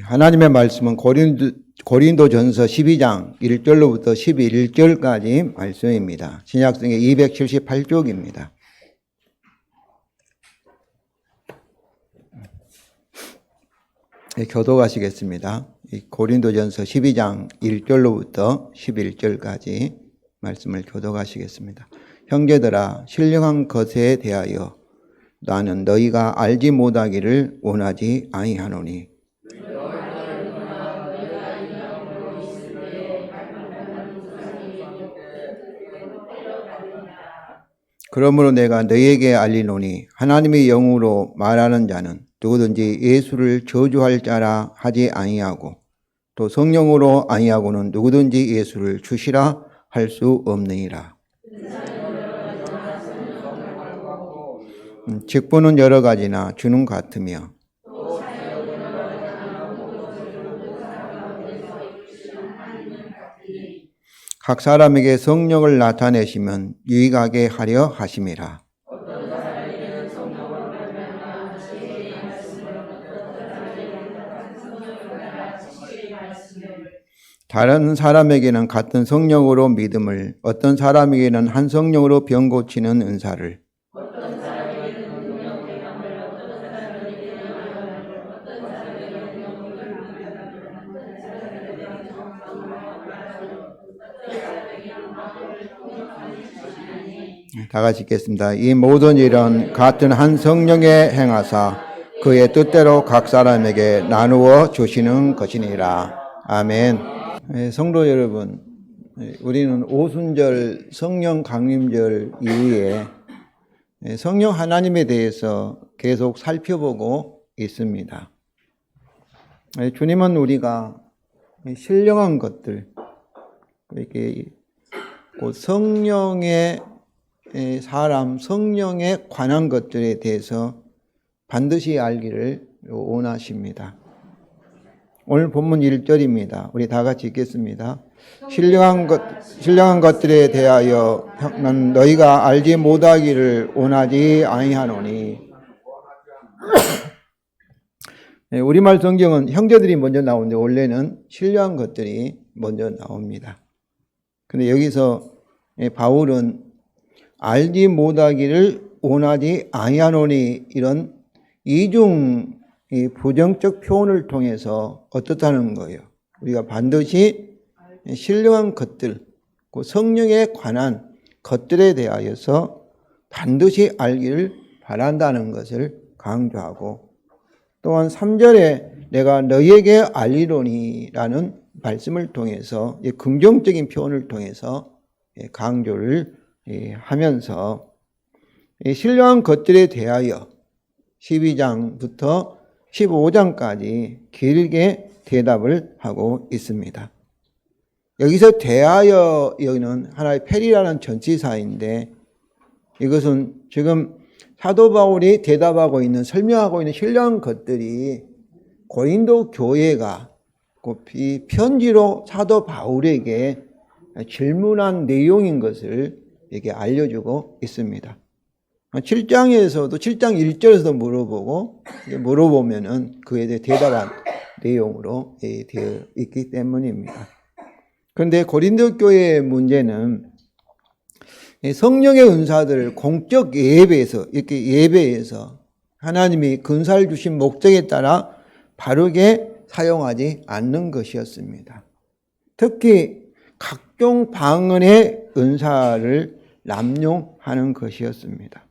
하나님의 말씀은 고린도전서 12장 1절로부터 11절까지 말씀입니다. 신약성의 278쪽입니다. 교독하시겠습니다. 고린도전서 12장 1절로부터 11절까지 말씀을 교독하시겠습니다. 형제들아, 신령한 것에 대하여 나는 너희가 알지 못하기를 원하지 아니하노니 그러므로 내가 너희에게 알리노니 하나님의 영으로 말하는 자는 누구든지 예수를 저주할 자라 하지 아니하고 또 성령으로 아니하고는 누구든지 예수를 주시라 할 수 없느니라. 직분은 여러 가지나 주는 같으며 각 사람에게 성령을 나타내시면 유익하게 하려 하심이라. 다른 사람에게는 같은 성령으로 믿음을, 어떤 사람에게는 한 성령으로 병 고치는 은사를, 다 같이 읽겠습니다. 이 모든 일은 같은 한 성령의 행하사 그의 뜻대로 각 사람에게 나누어 주시는 것이니라. 아멘. 성도 여러분, 우리는 오순절 성령 강림절 이후에 성령 하나님에 대해서 계속 살펴보고 있습니다. 주님은 우리가 신령한 것들, 이렇게 성령의 사람, 성령에 관한 것들에 대해서 반드시 알기를 원하십니다. 오늘 본문 1절입니다. 우리 다 같이 읽겠습니다. 신령한 것들에 대하여 난 너희가 알지 못하기를 원하지 아니하노니. 우리말 성경은 형제들이 먼저 나오는데 원래는 신령한 것들이 먼저 나옵니다. 근데 여기서 바울은 알지 못하기를 원하지 아니하노니 이런 이중 부정적 표현을 통해서 어떻다는 거예요. 우리가 반드시 신령한 것들, 그 성령에 관한 것들에 대하여서 반드시 알기를 바란다는 것을 강조하고, 또한 3절에 내가 너희에게 알리노니라는 말씀을 통해서 긍정적인 표현을 통해서 강조를 하면서 신령한 것들에 대하여 12장부터 15장까지 길게 대답을 하고 있습니다. 여기서 대하여 여기는 하나의 페리라는 전치사인데 이것은 지금 사도 바울이 대답하고 있는, 설명하고 있는 신령한 것들이 고린도 교회가 이 편지로 사도 바울에게 질문한 내용인 것을 이렇게 알려주고 있습니다. 7장에서도 7장 1절에서도 물어보면은 그에 대해 대답한 내용으로 되어 있기 때문입니다. 그런데 고린도 교회의 문제는 성령의 은사들을 공적 예배에서, 이렇게 예배에서 하나님이 근사를 주신 목적에 따라 바르게 사용하지 않는 것이었습니다. 특히 각종 방언의 은사를 남용하는 것이었습니다.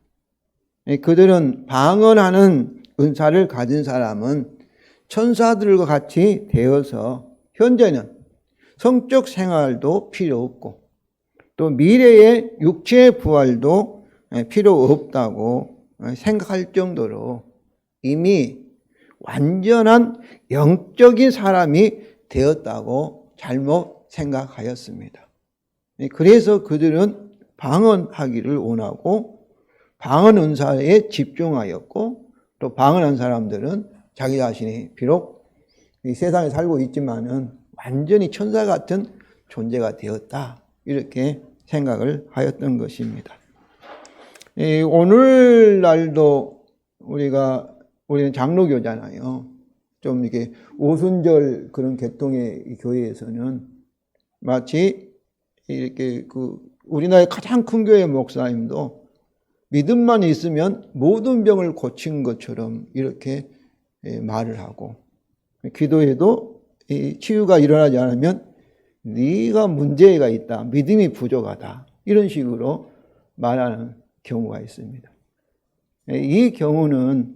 그들은 방언하는 은사를 가진 사람은 천사들과 같이 되어서 현재는 성적 생활도 필요 없고 또 미래의 육체의 부활도 필요 없다고 생각할 정도로 이미 완전한 영적인 사람이 되었다고 잘못 생각하였습니다. 그래서 그들은 방언하기를 원하고 방언 은사에 집중하였고, 또 방언한 사람들은 자기 자신이 비록 이 세상에 살고 있지만은 완전히 천사 같은 존재가 되었다, 이렇게 생각을 하였던 것입니다. 오늘날도 우리는 장로교잖아요. 좀 이렇게 오순절 그런 계통의 교회에서는 마치 이렇게 우리나라의 가장 큰 교회 목사님도 믿음만 있으면 모든 병을 고친 것처럼 이렇게 말을 하고, 기도해도 치유가 일어나지 않으면 네가 문제가 있다, 믿음이 부족하다, 이런 식으로 말하는 경우가 있습니다. 이 경우는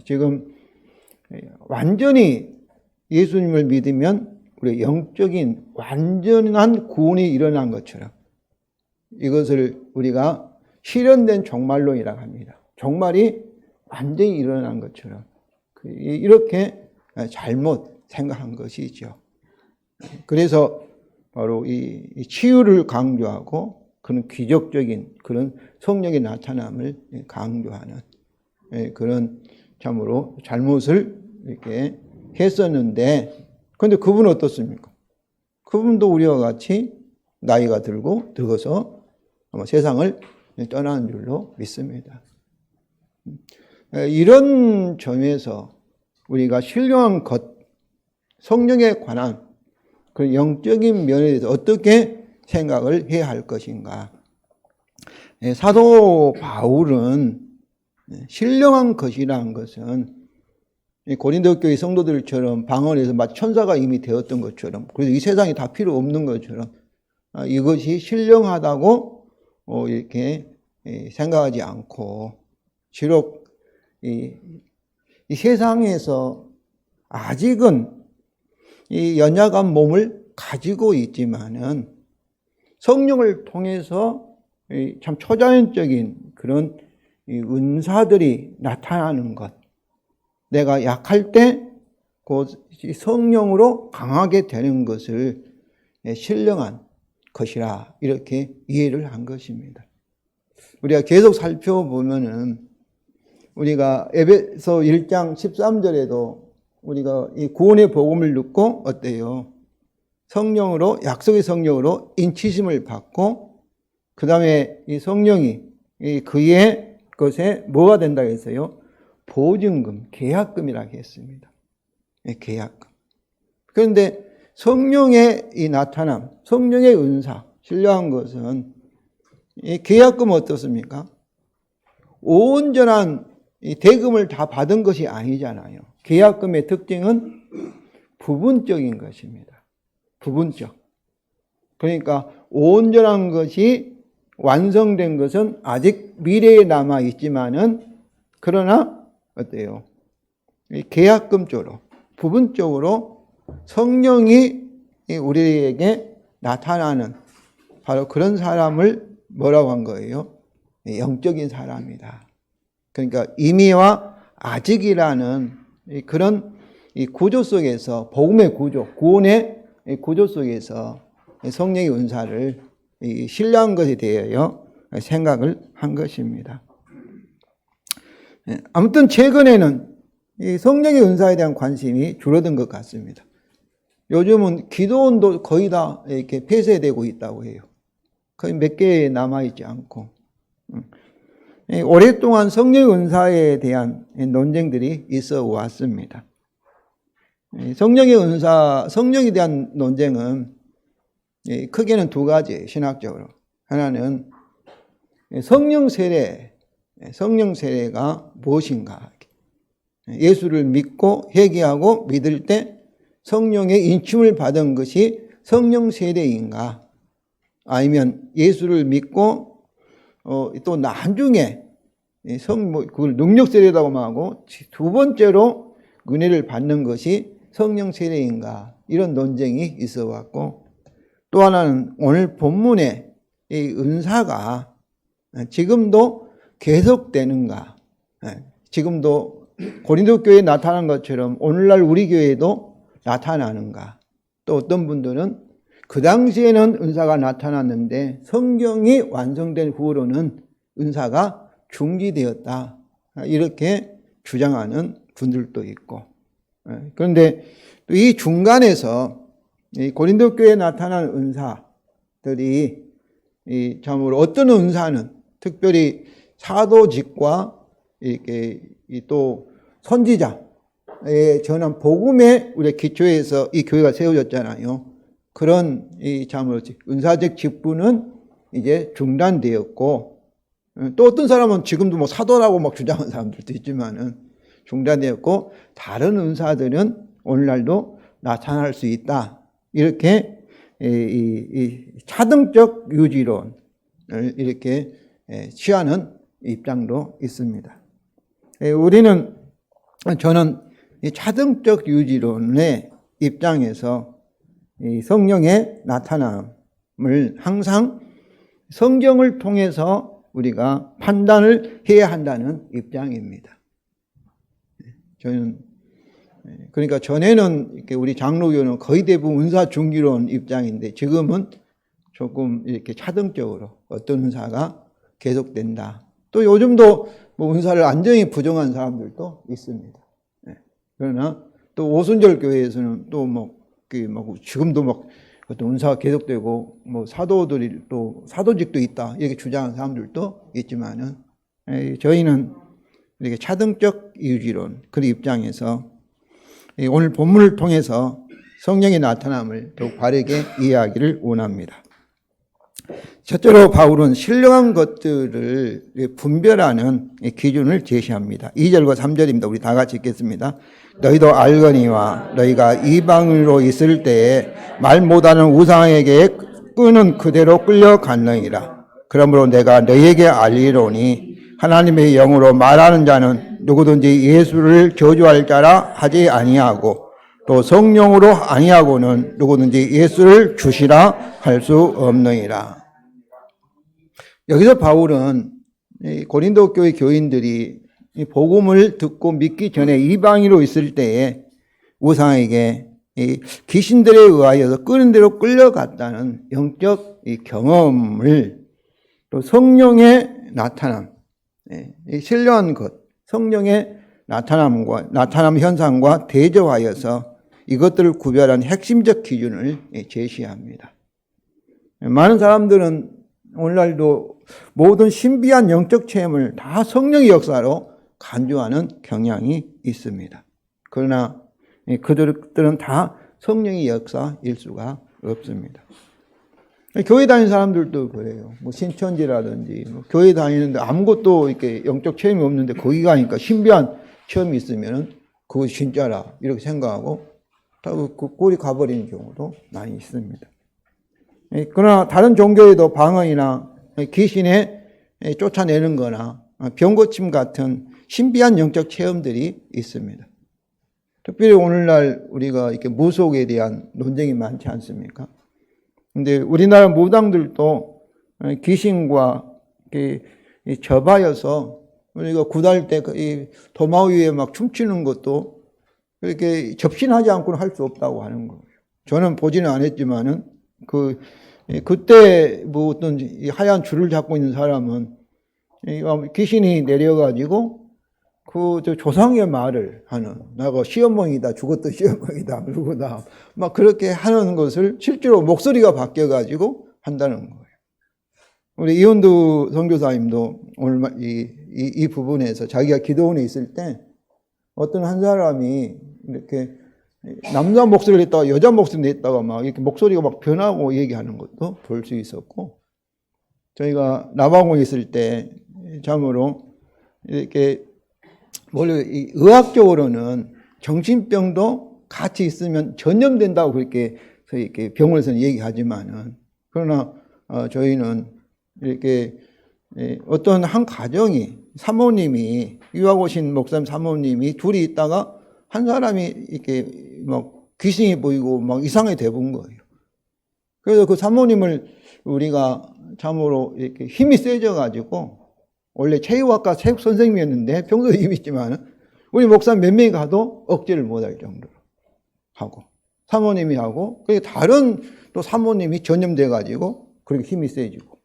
지금 완전히 예수님을 믿으면 우리 영적인 완전한 구원이 일어난 것처럼, 이것을 우리가 실현된 종말론이라고 합니다. 종말이 완전히 일어난 것처럼 이렇게 잘못 생각한 것이죠. 그래서 바로 이 치유를 강조하고 그런 기적적인 그런 성령의 나타남을 강조하는 그런 참으로 잘못을 이렇게 했었는데, 그런데 그분은 어떻습니까? 그분도 우리와 같이 나이가 들고 늙어서 아마 세상을 떠나는 줄로 믿습니다. 이런 점에서 우리가 신령한 것, 성령에 관한 그 영적인 면에 대해서 어떻게 생각을 해야 할 것인가. 사도 바울은 신령한 것이라는 것은 고린도 교회 성도들처럼 방언에서 마치 천사가 이미 되었던 것처럼, 그래서 이 세상이 다 필요 없는 것처럼 이것이 신령하다고 이렇게 생각하지 않고, 비록 이 세상에서 아직은 이 연약한 몸을 가지고 있지만은 성령을 통해서 참 초자연적인 그런 은사들이 나타나는 것, 내가 약할 때 그 성령으로 강하게 되는 것을 신령한 것이라 이렇게 이해를 한 것입니다. 우리가 계속 살펴보면은 우리가 에베소 1장 13절에도 우리가 이 구원의 복음을 듣고 어때요? 성령으로, 약속의 성령으로 인치심을 받고, 그 다음에 이 성령이 그의 것에 뭐가 된다고 했어요? 보증금, 계약금이라고 했습니다. 계약금. 그런데 성령의 이 나타남, 성령의 은사, 신령한 것은 이 계약금 어떻습니까? 온전한 이 대금을 다 받은 것이 아니잖아요. 계약금의 특징은 부분적인 것입니다. 부분적. 그러니까 온전한 것이 완성된 것은 아직 미래에 남아 있지만은, 그러나 어때요? 이 계약금적으로, 부분적으로 성령이 우리에게 나타나는 바로 그런 사람을 뭐라고 한 거예요? 영적인 사람이다. 그러니까 이미와 아직이라는 그런 이 구조 속에서, 복음의 구조, 구원의 구조 속에서 성령의 은사를 신뢰한 것에 대하여 생각을 한 것입니다. 아무튼 최근에는 이 성령의 은사에 대한 관심이 줄어든 것 같습니다. 요즘은 기도원도 거의 다 이렇게 폐쇄되고 있다고 해요. 거의 몇 개 남아있지 않고. 오랫동안 성령의 은사에 대한 논쟁들이 있어 왔습니다. 성령의 은사, 성령에 대한 논쟁은 크게는 두 가지, 신학적으로. 하나는 성령 세례, 성령 세례가 무엇인가. 예수를 믿고 회개하고 믿을 때 성령의 인침을 받은 것이 성령 세례인가? 아니면 예수를 믿고 또 나중에 그걸 능력 세례라고 하고 두 번째로 은혜를 받는 것이 성령 세례인가? 이런 논쟁이 있어 왔고, 또 하나는 오늘 본문의 이 은사가 지금도 계속되는가? 지금도 고린도 교회에 나타난 것처럼 오늘날 우리 교회에도 나타나는가? 또 어떤 분들은 그 당시에는 은사가 나타났는데 성경이 완성된 후로는 은사가 중지되었다, 이렇게 주장하는 분들도 있고, 그런데 또 이 중간에서 이 고린도 교회에 나타난 은사들이 참으로 어떤 은사는 특별히 사도직과 이렇게 또 선지자, 전한 복음에 우리 기초에서 이 교회가 세워졌잖아요. 그런 참으로 은사적 직분은 이제 중단되었고, 또 어떤 사람은 지금도 뭐 사도라고 막 주장하는 사람들도 있지만은 중단되었고, 다른 은사들은 오늘날도 나타날 수 있다. 이렇게 이 차등적 유지론을 이렇게 취하는 입장도 있습니다. 저는 이 차등적 유지론의 입장에서 이 성령의 나타남을 항상 성경을 통해서 우리가 판단을 해야 한다는 입장입니다. 저는 그러니까 전에는 이렇게 우리 장로교는 거의 대부분 은사 중기론 입장인데 지금은 조금 이렇게 차등적으로 어떤 은사가 계속된다. 또 요즘도 뭐 은사를 완전히 부정한 사람들도 있습니다. 그러나 또 오순절 교회에서는 또 지금도 막 어떤 은사가 계속되고 뭐 사도들이 또 사도직도 있다 이렇게 주장하는 사람들도 있지만은 저희는 이렇게 차등적 이유지론 그 입장에서 오늘 본문을 통해서 성령의 나타남을 더욱 바르게 이해하기를 원합니다. 첫째로 바울은 신령한 것들을 분별하는 기준을 제시합니다. 2절과 3절입니다. 우리 다 같이 읽겠습니다. 너희도 알거니와 너희가 이방인으로 있을 때에 말 못하는 우상에게 끄는 그대로 끌려갔느니라. 그러므로 내가 너희에게 알리노니 하나님의 영으로 말하는 자는 누구든지 예수를 저주할 자라 하지 아니하고 또 성령으로 아니하고는 누구든지 예수를 주시라 할 수 없느니라. 여기서 바울은 고린도 교회 교인들이 복음을 듣고 믿기 전에 이방인으로 있을 때에 우상에게 귀신들에 의하여서 끄는 대로 끌려갔다는 영적 경험을 또 성령의 나타남, 신령한 것, 성령의 나타남 현상과 대조하여서 이것들을 구별하는 핵심적 기준을 제시합니다. 많은 사람들은 오늘날도 모든 신비한 영적 체험을 다 성령의 역사로 간주하는 경향이 있습니다. 그러나 그들은 다 성령의 역사일 수가 없습니다. 교회 다니는 사람들도 그래요. 뭐 신천지라든지 교회 다니는데 아무것도 이렇게 영적 체험이 없는데 거기 가니까 신비한 체험이 있으면 그것이 진짜라 이렇게 생각하고 다 그 꼴이 가버리는 경우도 많이 있습니다. 그러나 다른 종교에도 방언이나 귀신에 쫓아내는 거나 병고침 같은 신비한 영적 체험들이 있습니다. 특별히 오늘날 우리가 이렇게 무속에 대한 논쟁이 많지 않습니까? 근데 우리나라 무당들도 귀신과 접하여서 우리가 굿할 때 도마 위에 막 춤추는 것도 그렇게 접신하지 않고는 할 수 없다고 하는 거예요. 저는 보지는 않았지만은 그때 뭐 어떤 하얀 줄을 잡고 있는 사람은 귀신이 내려가지고 그 조상의 말을 하는 나가 시어머니다 죽었던 시어머니다 누구다 막 그렇게 하는 것을 실제로 목소리가 바뀌어가지고 한다는 거예요. 우리 이현두 선교사님도 오늘 이 부분에서 자기가 기도원에 있을 때 어떤 한 사람이 이렇게 남자 목소리를 냈다가 여자 목소리를 냈다가 막 이렇게 목소리가 막 변하고 얘기하는 것도 볼 수 있었고, 저희가 나방원에 있을 때 참으로 이렇게 원래 의학적으로는 정신병도 같이 있으면 전염된다고 그렇게 병원에서는 얘기하지만은, 그러나 저희는 이렇게 어떤 한 가정이 사모님이 유학 오신 목사님 사모님이 둘이 있다가 한 사람이 이렇게 막 귀신이 보이고 막 이상하게 돼본 거예요. 그래서 그 사모님을 우리가 참으로 이렇게 힘이 세져가지고, 원래 체육학과 체육 선생님이었는데 평소에 힘이 있지만 우리 목사 몇 명이 가도 억제를 못할 정도로 하고, 사모님이 하고, 그리고 다른 또 사모님이 전염돼가지고 그렇게 힘이 세지고,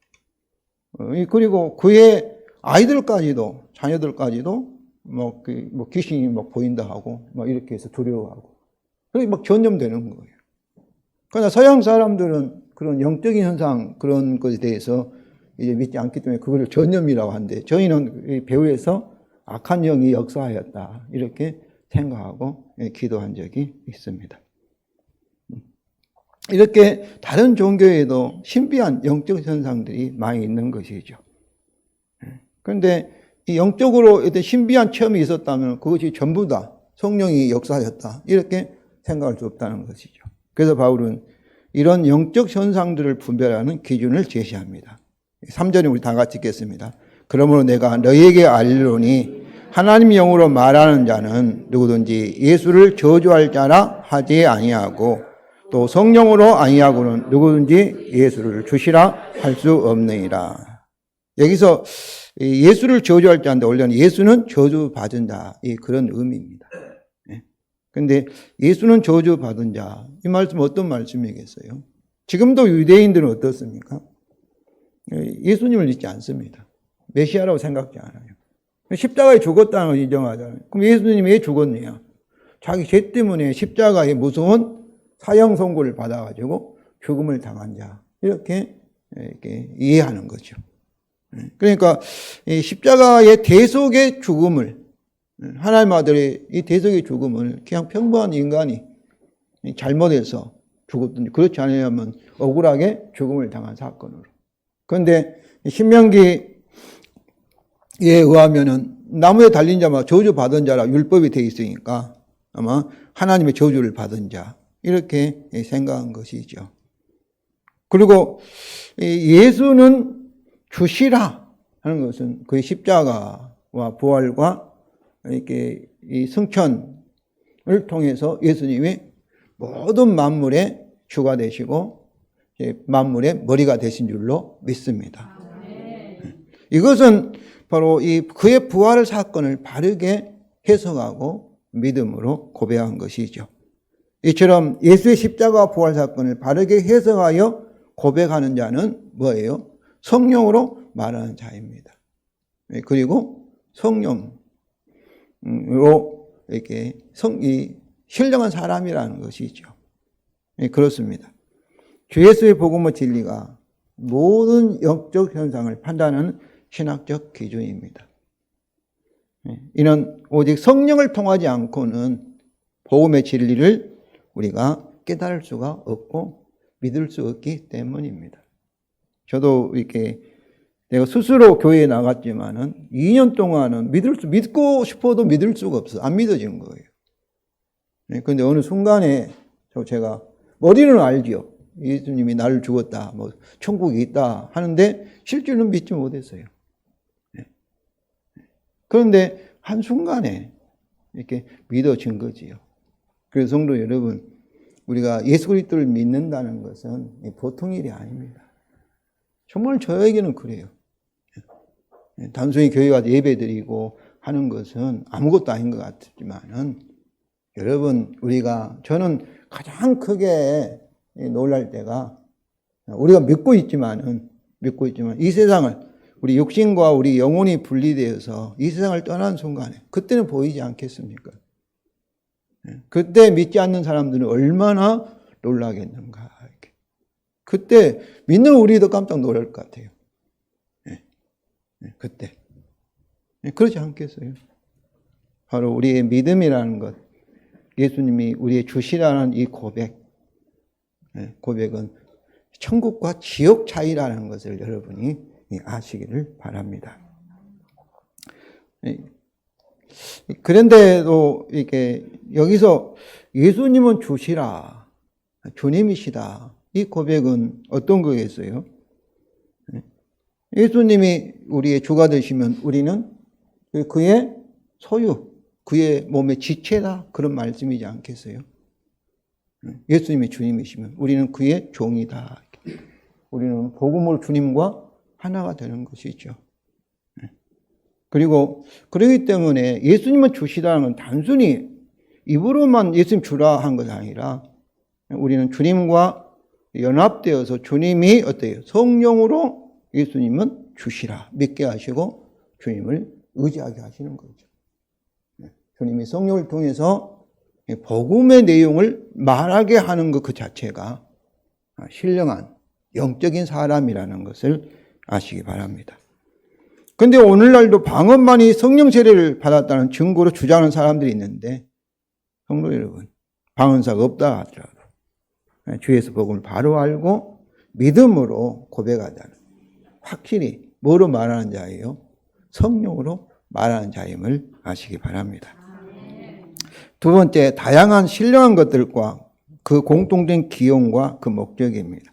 그리고 그의 아이들까지도, 자녀들까지도 뭐 귀신이 막 보인다 하고 막 이렇게 해서 두려워하고, 그렇게 막 전염되는 거예요. 그러나 서양 사람들은 그런 영적인 현상, 그런 것에 대해서 이제 믿지 않기 때문에 그걸 전염이라고 하는데, 저희는 배후에서 악한 영이 역사하였다 이렇게 생각하고 기도한 적이 있습니다. 이렇게 다른 종교에도 신비한 영적 현상들이 많이 있는 것이죠. 그런데 이 영적으로 어떤 신비한 체험이 있었다면 그것이 전부 다 성령이 역사하셨다, 이렇게 생각할 수 없다는 것이죠. 그래서 바울은 이런 영적 현상들을 분별하는 기준을 제시합니다. 3절에 우리 다 같이 읽겠습니다. 그러므로 내가 너희에게 알리노니 하나님 영으로 말하는 자는 누구든지 예수를 저주할 자라 하지 아니하고 또 성령으로 아니하고는 누구든지 예수를 주시라 할 수 없느니라. 여기서 예수를 저주할 자인데 원래는 예수는 저주받은 자, 그런 의미입니다. 그런데 예수는 저주받은 자, 이 말씀은 어떤 말씀이겠어요? 지금도 유대인들은 어떻습니까? 예수님을 믿지 않습니다. 메시아라고 생각지 않아요. 십자가에 죽었다는 걸 인정하잖아요. 그럼 예수님이 왜 죽었느냐? 자기 죄 때문에 십자가에 무서운 사형 선고를 받아가지고 죽음을 당한 자, 이렇게 이해하는 거죠. 그러니까 이 십자가의 대속의 죽음을, 하나님 아들의 이 대속의 죽음을 그냥 평범한 인간이 잘못해서 죽었든지 그렇지 않으면 억울하게 죽음을 당한 사건으로. 그런데 신명기에 의하면은 나무에 달린 자마다 저주받은 자라 율법이 되어 있으니까 아마 하나님의 저주를 받은 자, 이렇게 생각한 것이죠. 그리고 예수는 주시라 하는 것은 그의 십자가와 부활과 이렇게 이 승천을 통해서 예수님이 모든 만물의 주가 되시고 만물의 머리가 되신 줄로 믿습니다. 이것은 바로 이 그의 부활 사건을 바르게 해석하고 믿음으로 고백한 것이죠. 이처럼 예수의 십자가 부활 사건을 바르게 해석하여 고백하는 자는 뭐예요? 성령으로 말하는 자입니다. 그리고 성령으로 이렇게 신령한 사람이라는 것이죠. 그렇습니다. 주 예수의 복음의 진리가 모든 영적 현상을 판단하는 신학적 기준입니다. 이는 오직 성령을 통하지 않고는 복음의 진리를 우리가 깨달을 수가 없고 믿을 수 없기 때문입니다. 저도 이렇게 내가 스스로 교회에 나갔지만은 2년 동안은 믿고 싶어도 믿을 수가 없어. 안 믿어지는 거예요. 그런데 어느 순간에 제가 머리는 알죠. 예수님이 나를 죽었다, 뭐 천국이 있다 하는데 실제로는 믿지 못했어요. 그런데 한순간에 이렇게 믿어진 거지요. 그래서 성도 여러분, 우리가 예수 그리스도를 믿는다는 것은 보통 일이 아닙니다. 정말 저에게는 그래요. 단순히 교회 가서 예배드리고 하는 것은 아무것도 아닌 것 같지만은, 여러분, 저는 가장 크게 놀랄 때가, 우리가 믿고 있지만 이 세상을, 우리 육신과 우리 영혼이 분리되어서 이 세상을 떠난 순간에, 그때는 보이지 않겠습니까? 그때 믿지 않는 사람들은 얼마나 놀라겠는가. 그때 믿는 우리도 깜짝 놀랄 것 같아요. 그때. 그렇지 않겠어요? 바로 우리의 믿음이라는 것, 예수님이 우리의 주시라는 이 고백은 천국과 지옥 차이라는 것을 여러분이 아시기를 바랍니다. 그런데도 이렇게 여기서 예수님은 주시라, 주님이시다, 이 고백은 어떤 거겠어요? 예수님이 우리의 주가 되시면 우리는 그의 소유, 그의 몸의 지체다, 그런 말씀이지 않겠어요? 예수님이 주님이시면 우리는 그의 종이다. 우리는 복음으로 주님과 하나가 되는 것이죠. 그리고 그렇기 때문에 예수님은 주시다는 건 단순히 입으로만 예수님 주라 한 것이 아니라 우리는 주님과 연합되어서 주님이 어때요? 성령으로 예수님은 주시라 믿게 하시고 주님을 의지하게 하시는 거죠. 주님이 성령을 통해서 복음의 내용을 말하게 하는 것 그 자체가 신령한 영적인 사람이라는 것을 아시기 바랍니다. 그런데 오늘날도 방언만이 성령 세례를 받았다는 증거로 주장하는 사람들이 있는데 성도 여러분, 방언사가 없다 하더라도 주에서 복음을 바로 알고 믿음으로 고백하자는, 확실히 뭐로 말하는 자예요? 성령으로 말하는 자임을 아시기 바랍니다. 두 번째, 다양한 신령한 것들과 그 공통된 기원과 그 목적입니다.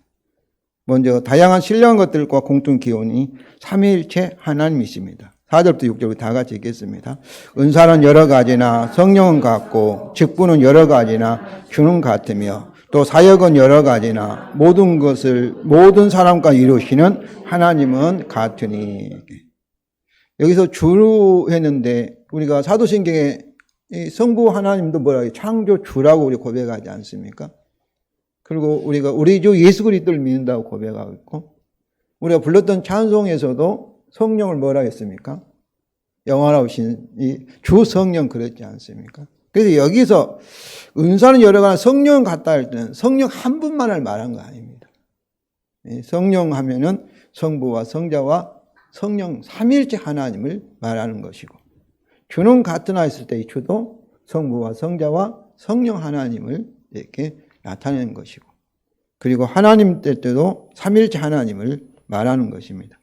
먼저 다양한 신령한 것들과 공통 기원이 삼위일체 하나님이십니다. 4절부터 6절부터 다 같이 읽겠습니다. 은사는 여러 가지나 성령은 같고 직분은 여러 가지나 주는 같으며 또 사역은 여러 가지나 모든 것을 모든 사람과 이루시는 하나님은 같으니. 여기서 주로 했는데 우리가 사도신경에 성부 하나님도 뭐라 해요? 창조주라고 우리 고백하지 않습니까? 그리고 우리가 우리 주 예수 그리스도를 믿는다고 고백하고 있고, 우리가 불렀던 찬송에서도 성령을 뭐라 했습니까? 영원하신 이 주 성령 그랬지 않습니까? 그래서 여기서 은사는 여러 가지 성령 같다 할 때는 성령 한 분만을 말한 거 아닙니다. 성령 하면은 성부와 성자와 성령 삼위일체 하나님을 말하는 것이고, 주는 같으나 했을 때 이 주도 성부와 성자와 성령 하나님을 이렇게 나타내는 것이고, 그리고 하나님 될 때도 삼위일체 하나님을 말하는 것입니다.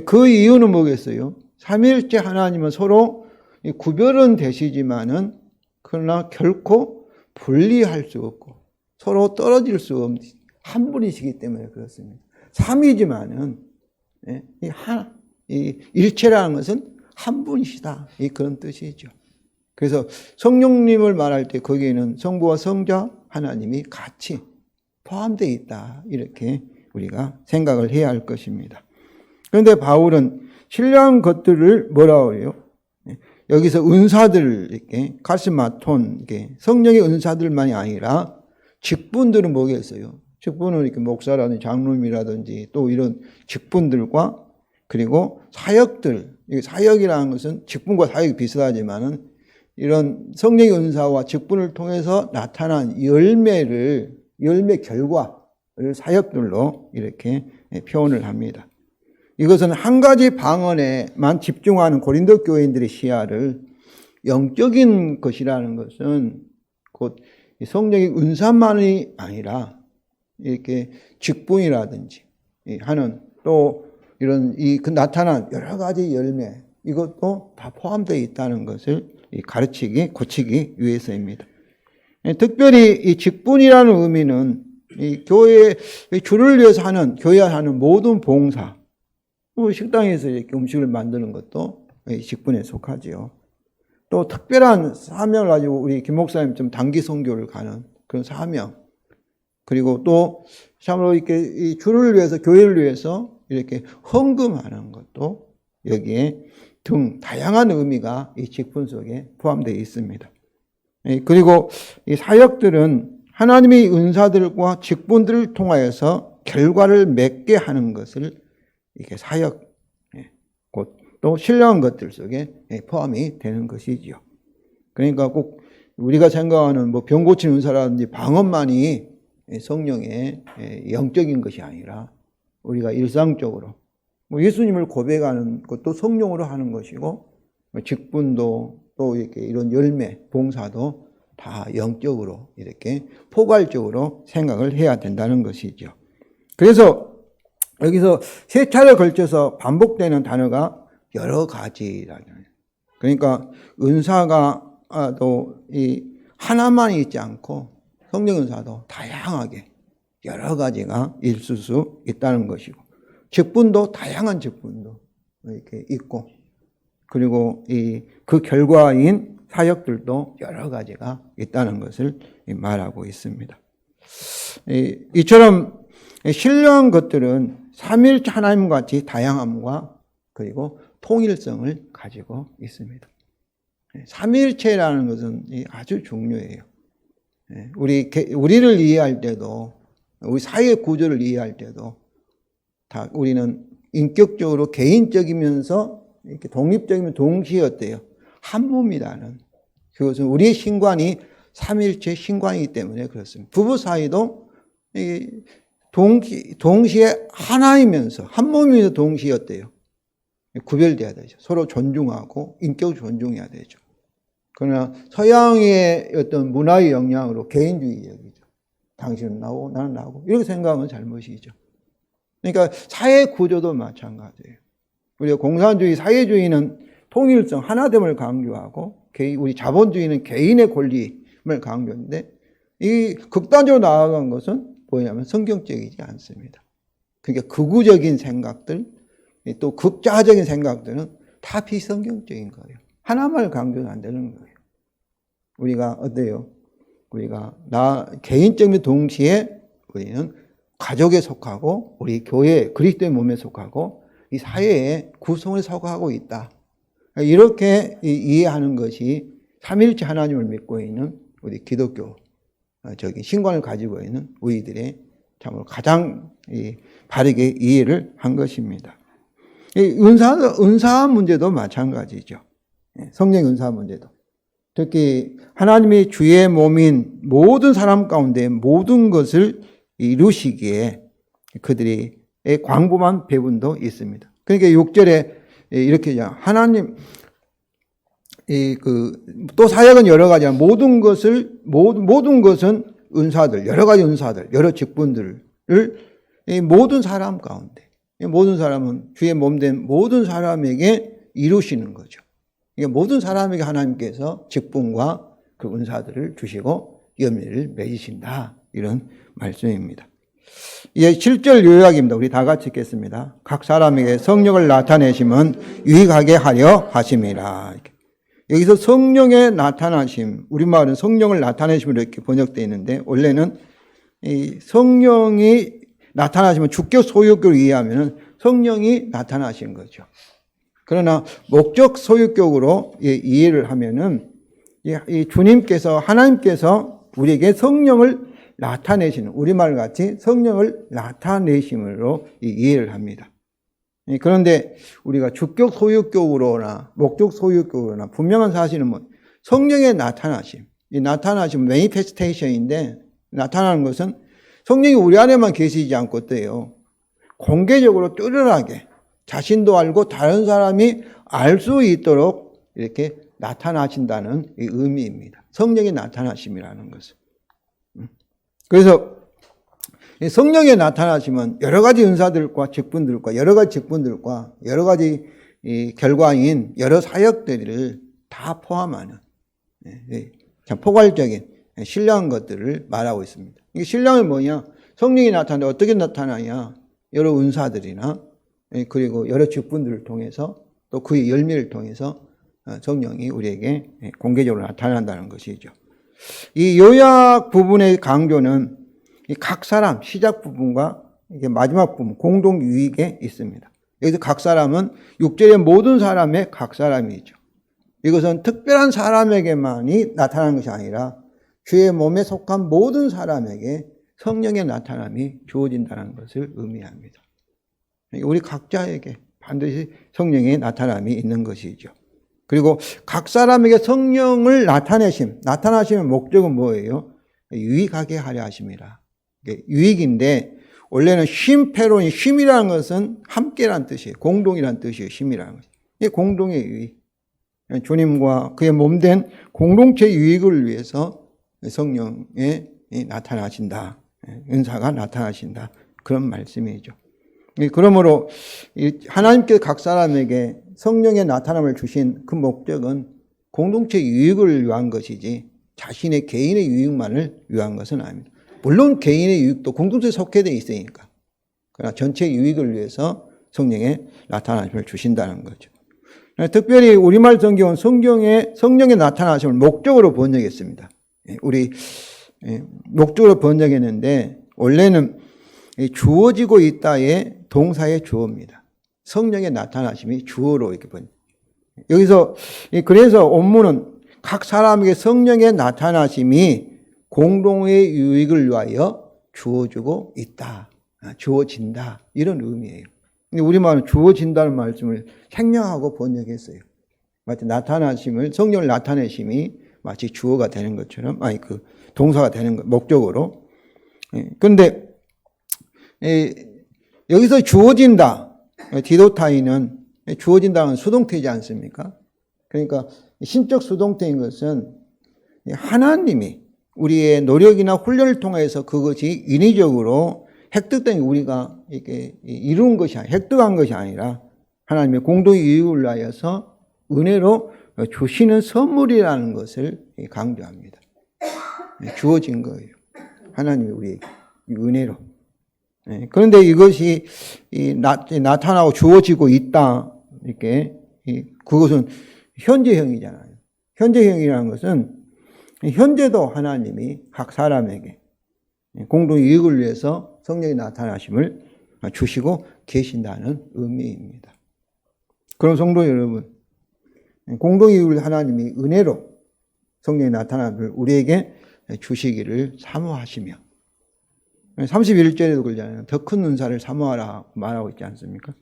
그 이유는 뭐겠어요? 삼위일체 하나님은 서로 구별은 되시지만은 그러나 결코 분리할 수 없고 서로 떨어질 수 없는 한 분이시기 때문에 그렇습니다. 삼위지만은 이 일체라는 것은 한 분이시다, 그런 뜻이죠. 그래서 성령님을 말할 때 거기에는 성부와 성자 하나님이 같이 포함되어 있다, 이렇게 우리가 생각을 해야 할 것입니다. 그런데 바울은 신령한 것들을 뭐라고 해요? 여기서 은사들, 이렇게 카리스마톤, 성령의 은사들만이 아니라 직분들은 뭐겠어요? 직분은 이렇게 목사라든지 장로님이라든지 또 이런 직분들과, 그리고 사역들, 사역이라는 것은 직분과 사역이 비슷하지만은 이런 성령의 은사와 직분을 통해서 나타난 열매 결과를 사역들로 이렇게 표현을 합니다. 이것은 한 가지 방언에만 집중하는 고린도 교인들의 시야를 영적인 것이라는 것은 곧 성령의 은사만이 아니라 이렇게 직분이라든지 하는 또 이런 그 나타난 여러 가지 열매, 이것도 다 포함되어 있다는 것을 가르치기, 고치기 위해서입니다. 특별히 이 직분이라는 의미는 이 교회, 주를 위해서 하는, 교회에 하는 모든 봉사, 식당에서 이렇게 음식을 만드는 것도 직분에 속하지요. 또 특별한 사명을 가지고 우리 김 목사님 좀 단기 선교를 가는 그런 사명, 그리고 또 참으로 이렇게 이 주를 위해서, 교회를 위해서 이렇게 헌금하는 것도 여기에 등 다양한 의미가 이 직분 속에 포함되어 있습니다. 그리고 이 사역들은 하나님의 은사들과 직분들을 통하여서 결과를 맺게 하는 것을 이렇게 사역, 곧 또 신령한 것들 속에 포함이 되는 것이지요. 그러니까 꼭 우리가 생각하는 뭐 병 고치는 은사라든지 방언만이 성령의 영적인 것이 아니라 우리가 일상적으로 예수님을 고백하는 것도 성령으로 하는 것이고, 직분도 또 이렇게 이런 열매, 봉사도 다 영적으로 이렇게 포괄적으로 생각을 해야 된다는 것이죠. 그래서 여기서 세 차례 걸쳐서 반복되는 단어가 여러 가지라는, 그러니까 은사가 또 이 하나만 있지 않고 성령 은사도 다양하게 여러 가지가 있을 수 있다는 것이고, 직분도 다양한 직분도 이렇게 있고, 그리고 그 결과인 사역들도 여러 가지가 있다는 것을 말하고 있습니다. 이처럼 신령한 것들은 삼위일체 하나님과 같이 다양함과 그리고 통일성을 가지고 있습니다. 삼위일체라는 것은 아주 중요해요. 우리를 이해할 때도, 우리 사회 구조를 이해할 때도 다 우리는 인격적으로 개인적이면서 이렇게 독립적이면 동시에 어때요? 한 몸이라는, 그것은 우리의 신관이 삼위일체 신관이기 때문에 그렇습니다. 부부 사이도 동시에 하나이면서 한 몸이면서 동시에 어때요? 구별돼야 되죠. 서로 존중하고 인격을 존중해야 되죠. 그러나 서양의 어떤 문화의 영향으로 개인주의적이죠. 당신은 나오고 나는 나오고 이렇게 생각하면 잘못이죠. 그러니까 사회 구조도 마찬가지예요. 우리가 공산주의, 사회주의는 통일성, 하나됨을 강조하고 우리 자본주의는 개인의 권리를 강조하는데 이 극단적으로 나아간 것은 뭐냐면 성경적이지 않습니다. 그러니까 극우적인 생각들, 또 극자적인 생각들은 다 비성경적인 거예요. 하나만을 강조는 안 되는 거예요. 우리가 어때요? 우리가 개인적인 동시에 우리는 가족에 속하고 우리 교회 그리스도의 몸에 속하고 이 사회의 구성을 속하고 있다. 이렇게 이해하는 것이 삼일체 하나님을 믿고 있는 우리 기독교 신관을 가지고 있는 우리들의 참으로 가장 바르게 이해를 한 것입니다. 은사 문제도 마찬가지죠. 성령 은사 문제도. 특히 하나님이 주의 몸인 모든 사람 가운데 모든 것을 이루시기에 그들이 광범한 배분도 있습니다. 그러니까 6절에 이렇게 하나님 또 사역은 여러 가지야. 모든 것은 은사들, 여러 가지 은사들, 여러 직분들을 모든 사람 가운데, 모든 사람은 주의 몸된 모든 사람에게 이루시는 거죠. 모든 사람에게 하나님께서 직분과 그 은사들을 주시고 열매를 맺으신다. 이런 말씀입니다. 이제 7절 요약입니다. 우리 다 같이 읽겠습니다. 각 사람에게 성령을 나타내심은 유익하게 하려 하심이라. 여기서 성령의 나타나심, 우리말은 성령을 나타내심으로 이렇게 번역되어 있는데 원래는 이 성령이 나타나시면 주격 소유격으로 이해하면 성령이 나타나신 거죠. 그러나 목적 소유격으로 이해를 하면은 이 주님께서 하나님께서 우리에게 성령을 나타내시는 우리말 같이 성령을 나타내심으로 이해를 합니다. 그런데 우리가 주격 소유격으로나 목적 소유격으로나 분명한 사실은 뭐 성령의 나타나심, 이 나타나심 매니페스테이션인데 나타나는 것은 성령이 우리 안에만 계시지 않고 어때요? 공개적으로 뚜렷하게 자신도 알고 다른 사람이 알 수 있도록 이렇게 나타나신다는 이 의미입니다. 성령의 나타나심이라는 것은. 그래서 성령의 나타나심은 여러 가지 은사들과 직분들과 여러 가지 이 결과인 여러 사역들을 다 포함하는 참 포괄적인 신령한 것들을 말하고 있습니다. 이게 신령은 뭐냐? 성령이 나타나는데 어떻게 나타나냐? 여러 은사들이나 그리고 여러 직분들을 통해서 또 그의 열매를 통해서 성령이 우리에게 공개적으로 나타난다는 것이죠. 이 요약 부분의 강조는 각 사람 시작 부분과 이게 마지막 부분 공동 유익에 있습니다. 여기서 각 사람은 6절의 모든 사람의 각 사람이죠. 이것은 특별한 사람에게만이 나타나는 것이 아니라 주의 몸에 속한 모든 사람에게 성령의 나타남이 주어진다는 것을 의미합니다. 우리 각자에게 반드시 성령의 나타남이 있는 것이죠. 그리고 각 사람에게 성령을 나타나시는 목적은 뭐예요? 유익하게 하려 하심이라. 유익인데 원래는 쉼페론이 쉼이라는 것은 함께란 뜻이에요. 공동이란 뜻이에요. 쉼이라는 것이. 이게 공동의 유익. 주님과 그의 몸된 공동체 유익을 위해서 성령에 나타나신다. 은사가 나타나신다. 그런 말씀이죠. 그러므로 하나님께서 각 사람에게 성령의 나타남을 주신 그 목적은 공동체 유익을 위한 것이지 자신의 개인의 유익만을 위한 것은 아닙니다. 물론 개인의 유익도 공동체에 속해 돼 있으니까. 그러나 전체 유익을 위해서 성령의 나타남을 주신다는 거죠. 특별히 우리말 성경은 성령의 나타나심을 목적으로 번역했습니다. 우리 목적으로 번역했는데 원래는 주어지고 있다의 동사의 주어입니다. 성령의 나타나심이 주어로 이렇게 번역. 여기서 그래서 원문은 각 사람에게 성령의 나타나심이 공동의 유익을 위하여 주어지고 있다. 주어진다. 이런 의미예요. 근데 우리말은 주어진다는 말씀을 생략하고 번역했어요. 마치 성령을 나타내심이 마치 주어가 되는 것처럼, 그 동사가 되는 것, 목적으로. 그런데 여기서 주어진다. 디도타이는 주어진다는 수동태지 않습니까? 그러니까 신적 수동태인 것은 하나님이 우리의 노력이나 훈련을 통해서 그것이 인위적으로 획득된 우리가 이렇게 이룬 것이 아니라, 획득한 것이 아니라 하나님의 공동의 유익을 위하여서 은혜로 주시는 선물이라는 것을 강조합니다. 주어진 거예요. 하나님이 우리에게 은혜로. 그런데 이것이 나타나고 주어지고 있다. 이렇게 그것은 현재형이잖아요. 현재형이라는 것은 현재도 하나님이 각 사람에게 공동의 이익을 위해서 성령의 나타나심을 주시고 계신다는 의미입니다. 그럼 성도 여러분, 공동의 이익을 하나님이 은혜로 성령의 나타남을 우리에게 주시기를 사모하시며 31절에도 그러잖아요. 더 큰 은사를 사모하라 말하고 있지 않습니까?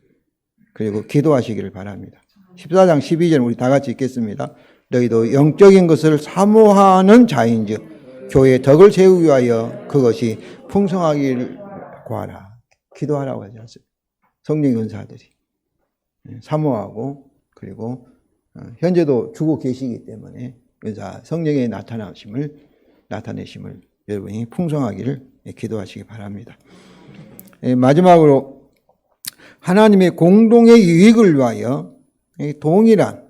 그리고 기도하시기를 바랍니다. 14장 12절 우리 다 같이 읽겠습니다. 너희도 영적인 것을 사모하는 자인즉 교회의 덕을 세우기 위하여 그것이 풍성하기를 구하라. 기도하라고 하지 않습니까? 성령의 은사들이 사모하고 그리고 현재도 주고 계시기 때문에 은사 성령의 나타내심을 여러분이 풍성하기를 기도하시기 바랍니다. 마지막으로 하나님의 공동의 유익을 위하여 동일한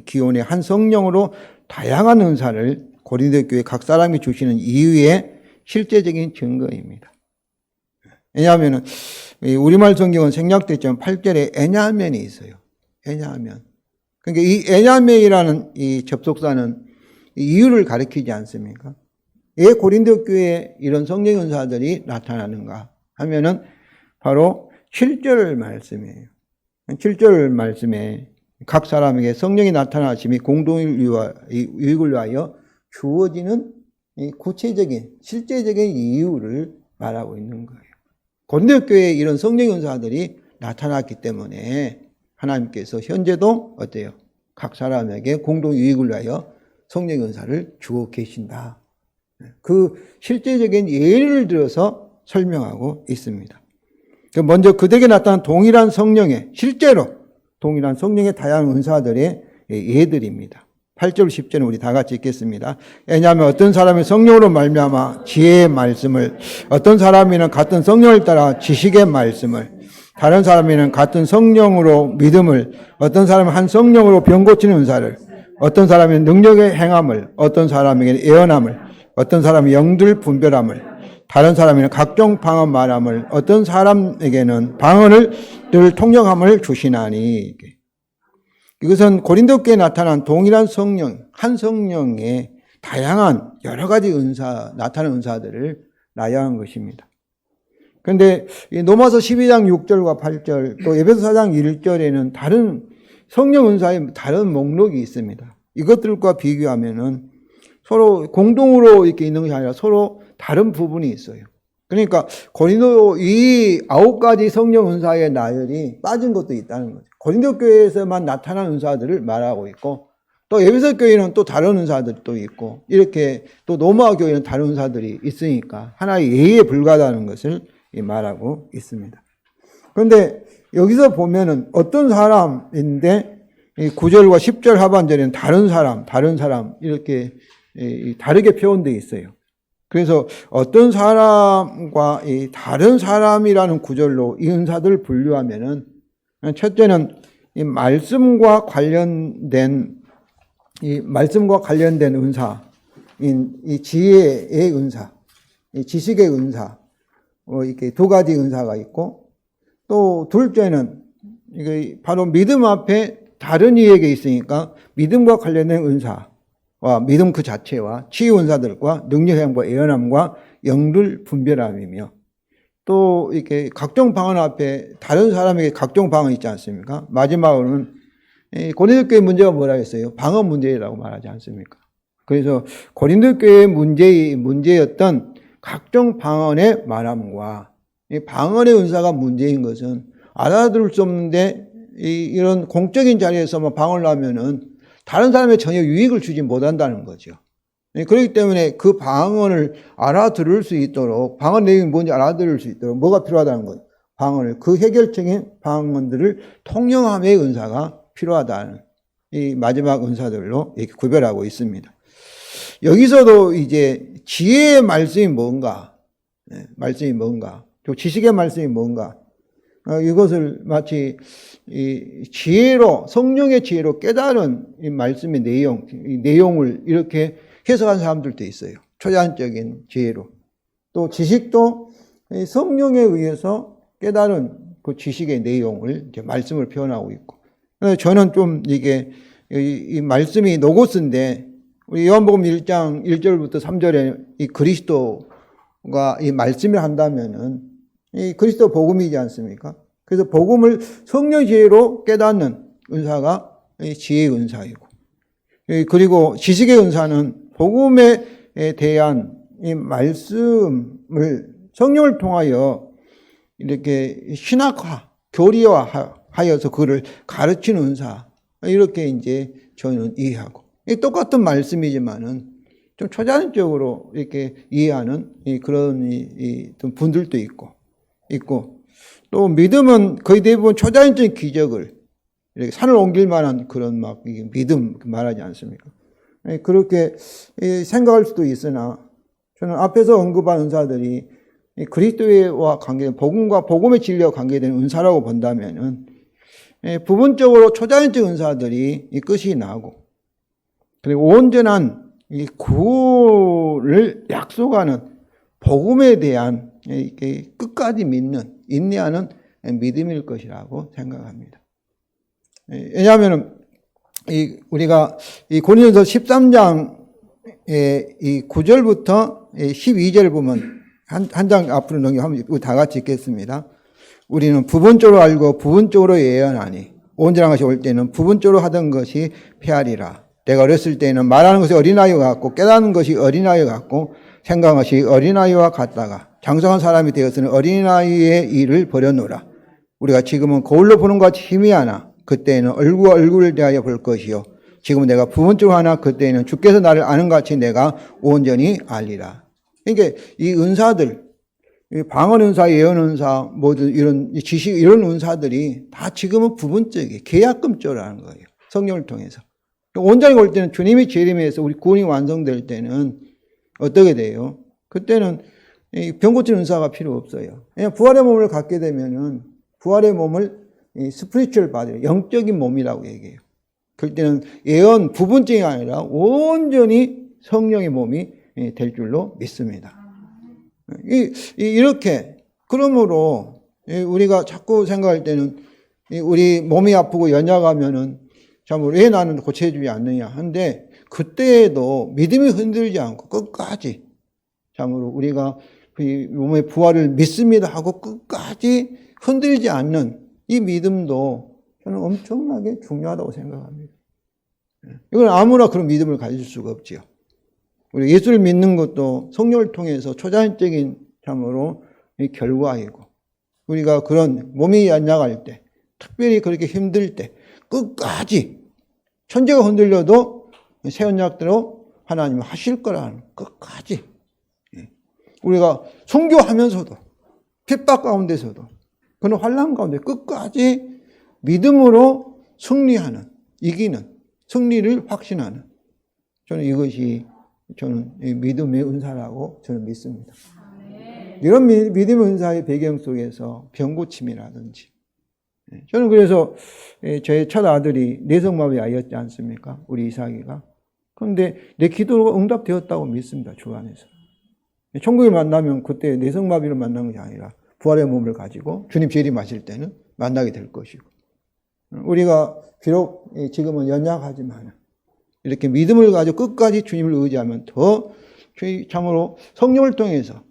기온의 한 성령으로 다양한 은사를 고린도 교회 각 사람이 주시는 이유의 실제적인 증거입니다. 왜냐하면 우리말 성경은 생략됐지만 8절에 에냐면이 있어요. 에냐면. 그러니까 이 에냐면이라는 이 접속사는 이유를 가리키지 않습니까? 왜 고린도 교회에 이런 성령 은사들이 나타나는가 하면은 바로 7절 말씀이에요. 7절 말씀에 각 사람에게 성령이 나타나심이 공동의 유익을 위하여 주어지는 구체적인 실제적인 이유를 말하고 있는 거예요. 고린도 교회에 이런 성령 은사들이 나타났기 때문에 하나님께서 현재도 어때요? 각 사람에게 공동 유익을 위하여 성령 은사를 주어 계신다. 그 실제적인 예를 들어서 설명하고 있습니다. 먼저 그들에게 나타난 동일한 성령의 실제로 동일한 성령의 다양한 은사들의 예들입니다. 8절 10절은 우리 다 같이 읽겠습니다. 왜냐하면 어떤 사람이 성령으로 말미암아 지혜의 말씀을, 어떤 사람이는 같은 성령을 따라 지식의 말씀을, 다른 사람이는 같은 성령으로 믿음을, 어떤 사람은 한 성령으로 병 고치는 은사를, 어떤 사람은 능력의 행함을, 어떤 사람에게는 예언함을, 어떤 사람은 영들 분별함을, 다른 사람에게는 각종 방언 말함을, 어떤 사람에게는 방언을 늘 통역함을 주시나니. 이것은 고린도 교회에 나타난 동일한 성령, 한 성령의 다양한 여러 가지 은사, 나타나는 은사들을 나열한 것입니다. 그런데 로마서 12장 6절과 8절, 또 에베소 4장 1절에는 다른 성령 은사의 다른 목록이 있습니다. 이것들과 비교하면은 서로 공동으로 이렇게 있는 것이 아니라 서로 다른 부분이 있어요. 그러니까 고린도 이 9가지 성령 은사의 나열이 빠진 것도 있다는 거죠. 고린도 교회에서만 나타난 은사들을 말하고 있고, 또 에베소 교회는 또 다른 은사들이 또 있고, 이렇게 또 로마 교회는 다른 은사들이 있으니까 하나의 예에 불과하다는 것을 말하고 있습니다. 그런데 여기서 보면은 어떤 사람인데 9절과 10절 하반절에는 다른 사람 이렇게 다르게 표현되어 있어요. 그래서 어떤 사람과 이 다른 사람이라는 구절로 이 은사들을 분류하면은 첫째는 이 말씀과 관련된 은사, 이 지혜의 은사, 이 지식의 은사, 이렇게 두 가지 은사가 있고, 또 둘째는 이게 바로 믿음 앞에 다른 이에게 있으니까 믿음과 관련된 은사와 믿음 그 자체와 치유 은사들과 능력행과 예언함과 영들 분별함이며, 또 이렇게 각종 방언 앞에 다른 사람에게 각종 방언 있지 않습니까? 마지막으로는 고린도 교회 문제가 뭐라 했어요? 방언 문제라고 말하지 않습니까? 그래서 고린도 교회의 문제였던 각종 방언의 말함과 이 방언의 은사가 문제인 것은 알아들을 수 없는데 이런 공적인 자리에서만 방언을 하면은 다른 사람에 전혀 유익을 주지 못한다는 거죠. 그렇기 때문에 그 방언을 알아들을 수 있도록, 방언 내용이 뭔지 알아들을 수 있도록 뭐가 필요하다는 거죠? 방언을, 그 해결적인 방언들을 통용함의 은사가 필요하다는, 이 마지막 은사들로 이렇게 구별하고 있습니다. 여기서도 이제 지혜의 말씀이 뭔가, 말씀이 뭔가, 또 지식의 말씀이 뭔가, 이것을 마치 이 지혜로, 성령의 지혜로 깨달은 이 말씀의 내용, 이 내용을 이렇게 해석한 사람들도 있어요. 초자연적인 지혜로. 또 지식도 성령에 의해서 깨달은 그 지식의 내용을 이제 말씀을 표현하고 있고. 그래서 저는 좀 이게 이 말씀이 노고스인데 우리 요한복음 1장 1절부터 3절에 이 그리스도가 이 말씀을 한다면은 이 그리스도 복음이지 않습니까? 그래서 복음을 성령 지혜로 깨닫는 은사가 지혜의 은사이고, 그리고 지식의 은사는 복음에 대한 이 말씀을 성령을 통하여 이렇게 신학화, 교리화하여서 그거를 가르치는 은사, 이렇게 이제 저는 이해하고, 똑같은 말씀이지만은 좀 초자연적으로 이렇게 이해하는 그런 분들도 있고, 또 믿음은 거의 대부분 초자연적인 기적을 이렇게 산을 옮길 만한 그런 막 믿음 말하지 않습니까? 그렇게 생각할 수도 있으나 저는 앞에서 언급한 은사들이 그리스도와 관계된 복음과 복음의 진리와 관계된 은사라고 본다면은 부분적으로 초자연적 은사들이 끝이 나고, 그리고 온전한 이 구원을 약속하는 복음에 대한 끝까지 믿는, 인내하는 믿음일 것이라고 생각합니다. 왜냐하면 우리가 이 고린도서 13장의 이 9절부터 12절 보면 한 장 앞으로 넘기면 다 같이 읽겠습니다. 우리는 부분적으로 알고 부분적으로 예언하니 온전한 것이 올 때는 부분적으로 하던 것이 패하리라. 내가 어렸을 때는 말하는 것이 어린아이와 같고 깨닫는 것이 어린아이와 같고 생각한 것이 어린아이와 같다가 장성한 사람이 되어서는 어린아이의 일을 버려놓으라. 우리가 지금은 거울로 보는 것 같이 희미하나 그때에는 얼굴과 얼굴을 대하여 볼 것이요 지금은 내가 부분적으로 하나 그때에는 주께서 나를 아는 것 같이 내가 온전히 알리라. 그러니까 이 은사들, 방언 은사, 예언 은사, 모든 이런 지식, 이런 은사들이 다 지금은 부분적이에요. 계약금적으로 하는 거예요. 성령을 통해서. 온전히 올 때는 주님이 재림해서 우리 구원이 완성될 때는 어떻게 돼요? 그때는 병 고치는 은사가 필요 없어요. 그냥 부활의 몸을 갖게 되면은 부활의 몸을 스피리추얼 바디, 영적인 몸이라고 얘기해요. 그때는 예언 부분적이 아니라 온전히 성령의 몸이 될 줄로 믿습니다. 이렇게 그러므로 우리가 자꾸 생각할 때는 우리 몸이 아프고 연약하면은 참 왜 나는 고쳐주지 않느냐 한데 그때에도 믿음이 흔들지 않고 끝까지 참으로 우리가 몸의 부활을 믿습니다 하고 끝까지 흔들지 않는 이 믿음도 저는 엄청나게 중요하다고 생각합니다. 이건 아무나 그런 믿음을 가질 수가 없지요. 우리 예수를 믿는 것도 성령을 통해서 초자연적인 참으로 결과이고, 우리가 그런 몸이 연약할 때, 특별히 그렇게 힘들 때 끝까지 천재가 흔들려도 새 언약대로 하나님은 하실 거라는 끝까지 우리가 순교하면서도 핍박 가운데서도 그런 환난 가운데 끝까지 믿음으로 승리하는, 이기는, 승리를 확신하는, 저는 이것이 믿음의 은사라고 저는 믿습니다. 이런 믿음의 은사의 배경 속에서 병고침이라든지, 저는 그래서 저의 첫 아들이 내성마비 아이였지 않습니까? 우리 이삭이가. 그런데 내 기도가 응답되었다고 믿습니다. 주 안에서. 천국에 만나면 그때 내성마비를 만난 것이 아니라 부활의 몸을 가지고 주님 재림하실 때는 만나게 될 것이고, 우리가 비록 지금은 연약하지만 이렇게 믿음을 가지고 끝까지 주님을 의지하면 더 참으로 성령을 통해서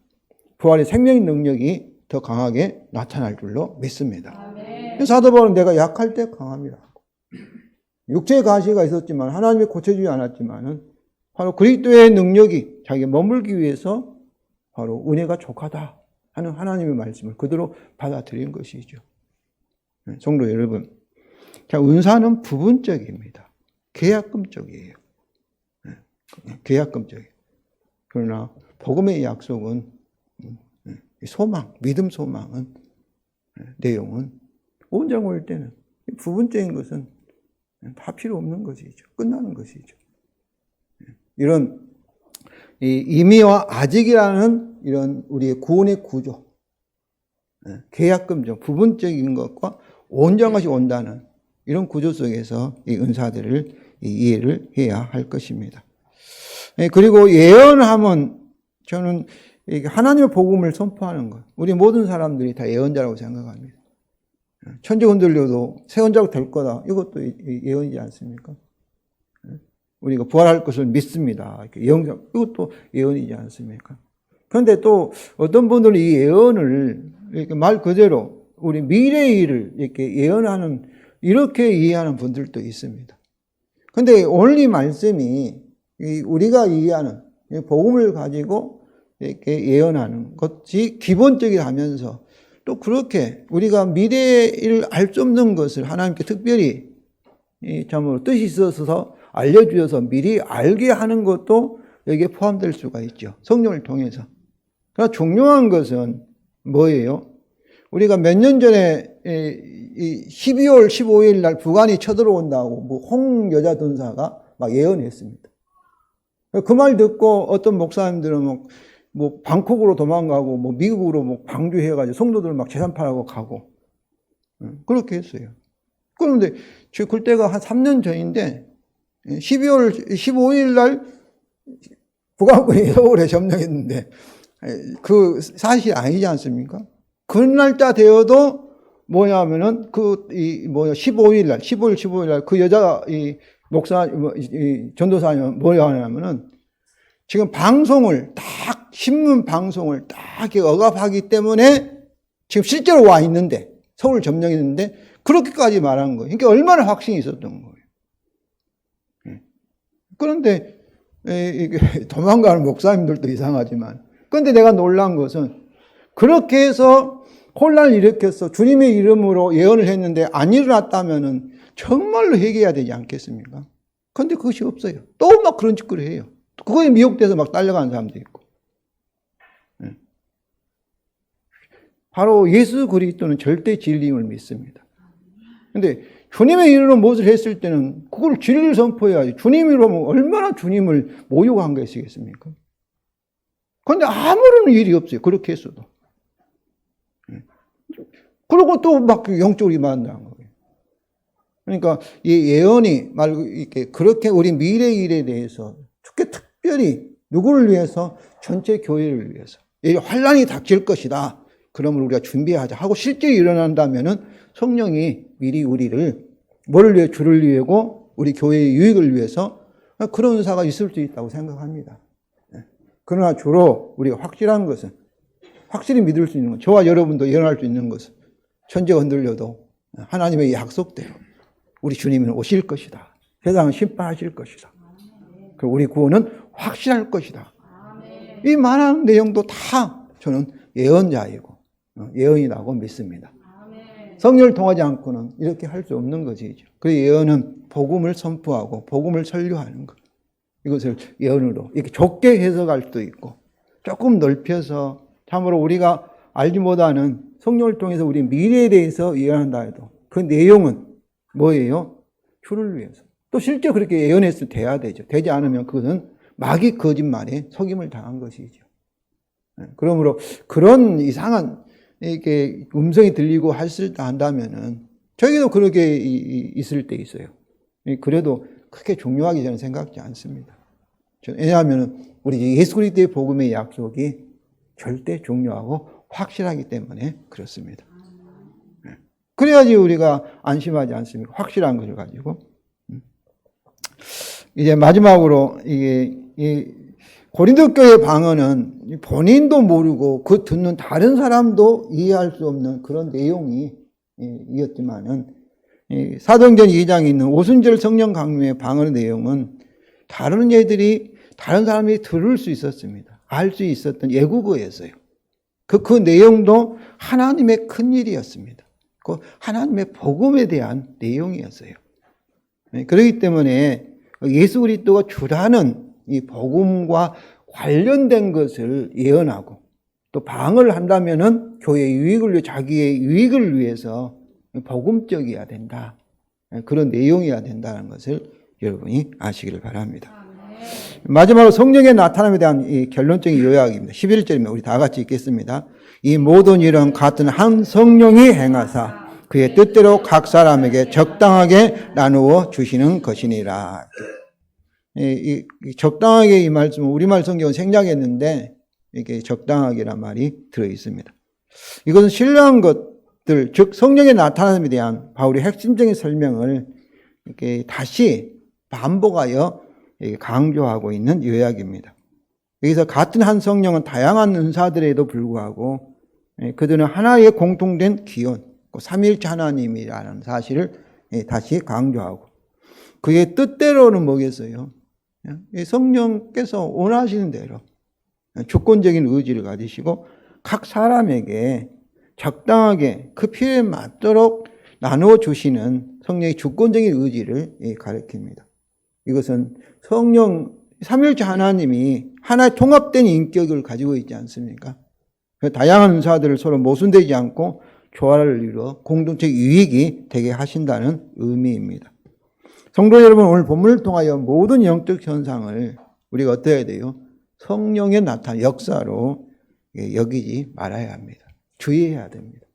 부활의 생명의 능력이 더 강하게 나타날 줄로 믿습니다. 사도 바울은 내가 약할 때 강함이라. 육체의 가시가 있었지만 하나님이 고쳐주지 않았지만은 바로 그리스도의 능력이 자기가 머물기 위해서 바로 은혜가 족하다 하는 하나님의 말씀을 그대로 받아들인 것이죠. 성도 여러분, 자, 은사는 부분적입니다. 계약금적이에요. 계약금적이에요. 그러나 복음의 약속은 소망, 믿음 소망은 내용은 온전히 올 때는 부분적인 것은 다 필요 없는 것이죠. 끝나는 것이죠. 이런 이미와 아직이라는 이런 우리의 구원의 구조, 계약금종, 부분적인 것과 온전한 것이 온다는 이런 구조 속에서 이 은사들을 이해를 해야 할 것입니다. 그리고 예언하면 저는 하나님의 복음을 선포하는 것. 우리 모든 사람들이 다 예언자라고 생각합니다. 천지 흔들려도 새 원자가 될 거다. 이것도 예언이지 않습니까? 우리가 부활할 것을 믿습니다. 이것도 예언이지 않습니까? 그런데 또 어떤 분들은 이 예언을 이렇게 말 그대로 우리 미래의 일을 이렇게 예언하는, 이렇게 이해하는 분들도 있습니다. 그런데 오늘 이 말씀이 우리가 이해하는 복음을 가지고 이렇게 예언하는 것이 기본적이라면서 또 그렇게 우리가 미래의 일을 알 수 없는 것을 하나님께 특별히 참으로 뜻이 있어서 알려주셔서 미리 알게 하는 것도 여기에 포함될 수가 있죠. 성령을 통해서. 그러나 중요한 것은 뭐예요? 우리가 몇 년 전에 12월 15일 날 북한이 쳐들어온다고 홍 여자 전사가 막 예언했습니다. 그 말 듣고 어떤 목사님들은 방콕으로 도망가고 미국으로 방주해가지고 성도들 막 재산 팔아고 가고 그렇게 했어요. 그런데 그때가 한 3년 전인데 12월 15일 날 북한군이 서울에 점령했는데 그 사실이 아니지 않습니까? 그 날짜 되어도 뭐냐면은 15일 날, 15일 날 그 여자 목사, 전도사님 뭐냐 하냐면은 지금 방송을 딱, 신문 방송을 딱 억압하기 때문에 지금 실제로 와 있는데, 서울 점령했는데, 그렇게까지 말한 거예요. 그러니까 얼마나 확신이 있었던 거예요. 그런데, 도망가는 목사님들도 이상하지만, 그런데 내가 놀란 것은, 그렇게 해서 혼란을 일으켜서 주님의 이름으로 예언을 했는데 안 일어났다면은 정말로 회개해야 되지 않겠습니까? 그런데 그것이 없어요. 또 막 그런 짓거리 해요. 그거에 미혹돼서 막 딸려가는 사람도 있고. 바로 예수 그리스도는 절대 진리임을 믿습니다. 그런데 주님의 이름으로 무엇을 했을 때는 그걸 진리를 선포해야지. 주님이로 얼마나 주님을 모욕한 것이겠습니까? 그런데 아무런 일이 없어요. 그렇게 했어도. 그리고 또 막 영적으로 만나는 거예요. 그러니까 이 예언이 말고 이렇게 그렇게 우리 미래 일에 대해서 특별히 누구를 위해서? 전체 교회를 위해서. 이 환란이 닥칠 것이다. 그러면 우리가 준비하자 하고 실제 일어난다면은 성령이 미리 우리를 뭐를 위해? 주를 위하고 우리 교회의 유익을 위해서 그런 은사가 있을 수 있다고 생각합니다. 그러나 주로 우리가 확실한 것은, 확실히 믿을 수 있는 것, 저와 여러분도 예언할 수 있는 것은 천지가 흔들려도 하나님의 약속대로 우리 주님은 오실 것이다. 세상을 심판하실 것이다. 그리고 우리 구원은 확실할 것이다. 이 많은 내용도 다 저는 예언자이고 예언이라고 믿습니다. 성령을 통하지 않고는 이렇게 할 수 없는 것이죠. 그 예언은 복음을 선포하고 복음을 설교하는 것. 이것을 예언으로 이렇게 좁게 해석할 수도 있고 조금 넓혀서 참으로 우리가 알지 못하는 성령을 통해서 우리 미래에 대해서 예언한다 해도 그 내용은 뭐예요? 주를 위해서. 또 실제 그렇게 예언했을 때 돼야 되죠. 되지 않으면 그것은 마귀 거짓말에 속임을 당한 것이죠. 그러므로 그런 이상한 이렇게 음성이 들리고 한다면은 저희도 그렇게 있을 때 있어요. 그래도 크게 중요하게 저는 생각지 않습니다. 왜냐하면 우리 예수 그리스도의 복음의 약속이 절대 중요하고 확실하기 때문에 그렇습니다. 그래야지 우리가 안심하지 않습니까? 확실한 것을 가지고. 이제 마지막으로 이 고린도 교회 방언은 본인도 모르고 그 듣는 다른 사람도 이해할 수 없는 그런 내용이었지만은 사도행전 2장에 있는 오순절 성령 강림의 방언의 내용은 다른 사람이 들을 수 있었습니다. 알 수 있었던 예국어였어요. 그 내용도 하나님의 큰 일이었습니다. 그 하나님의 복음에 대한 내용이었어요. 그렇기 때문에 예수 그리스도가 주라는 이 복음과 관련된 것을 예언하고 또 방언을 한다면은 교회의 유익을 위해 자기의 유익을 위해서 복음적이어야 된다. 그런 내용이어야 된다는 것을 여러분이 아시기를 바랍니다. 마지막으로 성령의 나타남에 대한 이 결론적인 요약입니다. 11절입니다. 우리 다 같이 읽겠습니다. 이 모든 일은 같은 한 성령이 행하사 그의 뜻대로 각 사람에게 적당하게 나누어 주시는 것이니라. 이 적당하게 이 말씀은 우리말 성경은 생략했는데 이게 적당하게란 말이 들어 있습니다. 이것은 신뢰한 것들, 즉 성령의 나타남에 대한 바울의 핵심적인 설명을 이렇게 다시 반복하여 강조하고 있는 요약입니다. 여기서 같은 한 성령은 다양한 은사들에도 불구하고 그들은 하나의 공통된 기원, 삼위일체 하나님이라는 사실을 다시 강조하고 그의 뜻대로는 뭐겠어요? 성령께서 원하시는 대로 주권적인 의지를 가지시고 각 사람에게 적당하게 그 필요에 맞도록 나누어 주시는 성령의 주권적인 의지를 가리킵니다. 이것은 성령 삼위일체 하나님이 하나의 통합된 인격을 가지고 있지 않습니까? 다양한 은사들을 서로 모순되지 않고 조화를 이루어 공동체 유익이 되게 하신다는 의미입니다. 성도 여러분, 오늘 본문을 통하여 모든 영적 현상을 우리가 어떠해야 돼요? 성령의 나타남, 역사로 여기지 말아야 합니다. 주의해야 됩니다.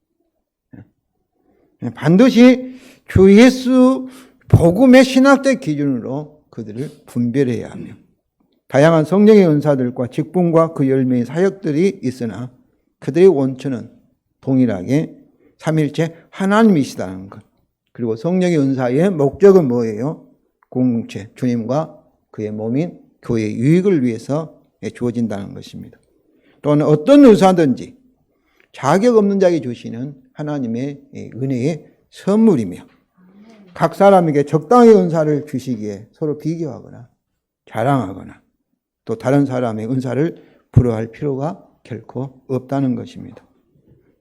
반드시 주 예수 복음의 신학적 기준으로 그들을 분별해야 하며 다양한 성령의 은사들과 직분과 그 열매의 사역들이 있으나 그들의 원천은 동일하게 삼일체 하나님이시다는 것. 그리고 성령의 은사의 목적은 뭐예요? 공동체, 주님과 그의 몸인 교회의 유익을 위해서 주어진다는 것입니다. 또한 어떤 의사든지 자격 없는 자에게 주시는 하나님의 은혜의 선물이며 각 사람에게 적당히 은사를 주시기에 서로 비교하거나 자랑하거나 또 다른 사람의 은사를 부러워할 필요가 결코 없다는 것입니다.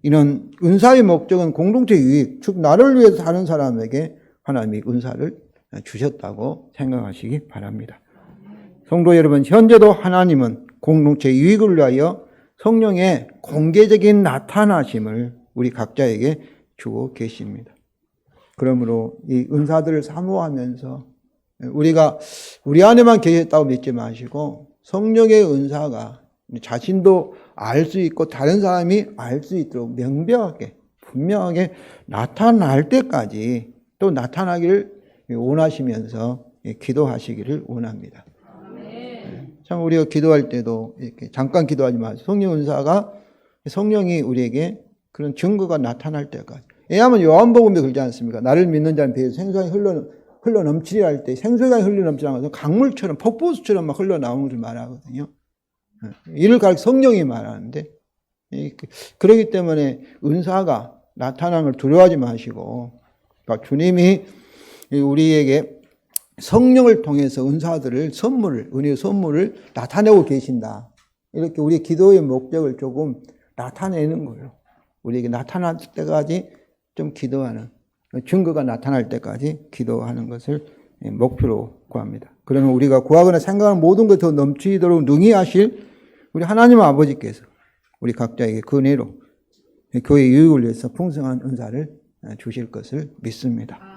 이는 은사의 목적은 공동체 유익, 즉 나를 위해서 사는 사람에게 하나님이 은사를 주셨다고 생각하시기 바랍니다. 성도 여러분, 현재도 하나님은 공동체 유익을 위하여 성령의 공개적인 나타나심을 우리 각자에게 주고 계십니다. 그러므로 이 은사들을 사모하면서 우리가 우리 안에만 계셨다고 믿지 마시고 성령의 은사가 자신도 알 수 있고 다른 사람이 알 수 있도록 명백하게 분명하게 나타날 때까지 또 나타나기를 원하시면서 기도하시기를 원합니다. 참 우리가 기도할 때도 이렇게 잠깐 기도하지 마세요. 성령 은사가 성령이 우리에게 그런 증거가 나타날 때까지. 왜냐하면 요한복음에 그러지 않습니까? 나를 믿는 자는 배에서 생수가 흘러 넘치리라 할 때 생수가 흘러 넘치라는 것은 강물처럼 폭포수처럼 막 흘러나오는 것을 말하거든요. 이를 가리켜 성령이 말하는데 그렇기 때문에 은사가 나타나는 걸 두려워하지 마시고 그러니까 주님이 우리에게 성령을 통해서 은사들을 은혜의 선물을 나타내고 계신다. 이렇게 우리 기도의 목적을 조금 나타내는 거예요. 우리에게 나타날 때까지 좀 기도하는 증거가 나타날 때까지 기도하는 것을 목표로 구합니다. 그러면 우리가 구하거나 생각하는 모든 것 더 넘치도록 능히 하실 우리 하나님 아버지께서 우리 각자에게 그 은혜로 교회 유익을 위해서 풍성한 은사를 주실 것을 믿습니다.